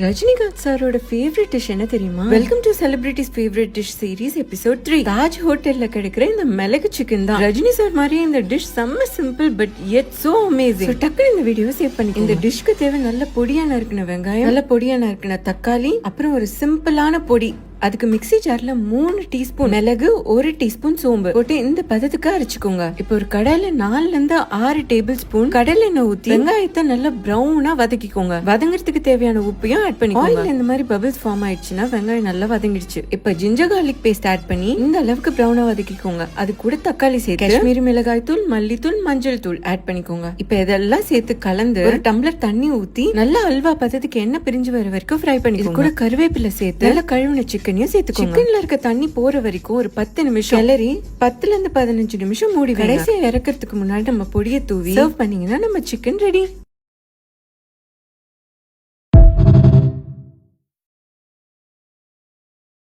ரஜினிகாந்த் சாரோட favourite dish என்ன தெரியுமா? Welcome to celebrities favourite dish series episode 3. Taj ஹோட்டல்ல கிடைக்கிற இந்த மிளகு சிக்கன் தான். ரஜினி சார் மாதிரியே இந்த டிஷ் செம்ம simple but yet so amazing. டக்குனு இந்த வீடியோ சேவ் பண்ணி இந்த டிஷ்க்கு தேவை நல்ல பொடியா நறுக்கின வெங்காயம், நல்ல பொடியா நறுக்கின தக்காளி, அப்புறம் ஒரு சிம்பிளான பொடி. அதுக்கு மிக்ஸி ஜார்ல 3 டீஸ்பூன் மிளகு, 1 டீஸ்பூன் சோம்பு போட்டு இந்த பதத்துக்கு அரைச்சுக்கோங்க. இப்போ ஒரு கடாயில 4 இருந்து 6 டேபிள் ஸ்பூன் கடலை எண்ணெய் ஊத்தி வெங்காயத்தை நல்லா பிரவுனா வதக்கிக்கோங்க. வதங்குறதுக்கு தேவையான உப்பையும் ஆட் பண்ணிக்கோங்க. ஆயில் இந்த மாதிரி பபிள்ஸ் ஃபார்ம் ஆயிடுச்சுன்னா வெங்காயம் நல்லா வதங்கிடுச்சு. இப்ப ஜிஞ்சர் கார்லிக் பேஸ்ட் ஆட் பண்ணி இந்த அளவுக்கு பிரவுனா வதக்கிக்கோங்க. அது கூட தக்காளி சேர்த்து காஷ்மீரி மிளகாய் தூள், மல்லித்தூள், மஞ்சள் தூள் ஆட் பண்ணிக்கோங்க. இப்ப இதெல்லாம் சேர்த்து கலந்து ஒரு டம்ளர் தண்ணி ஊத்தி நல்லா அல்வா பதத்துக்கு எண்ணெய் பிரிஞ்சு வர வரைக்கும் ஃப்ரை பண்ணிக்கோங்க. கூட கருவேப்பிலை சேர்த்து நல்லா கழுவின சிக்கன்ல இருக்க தண்ணி போற வரைக்கும் ஒரு 10 நிமிஷம் கிளறி 10 இருந்து 15 நிமிஷம் மூடி கடைசியா இறக்கிறதுக்கு முன்னாடி நம்ம பொடியை தூவி சர்வ் பண்ணீங்கன்னா நம்ம சிக்கன் ரெடி.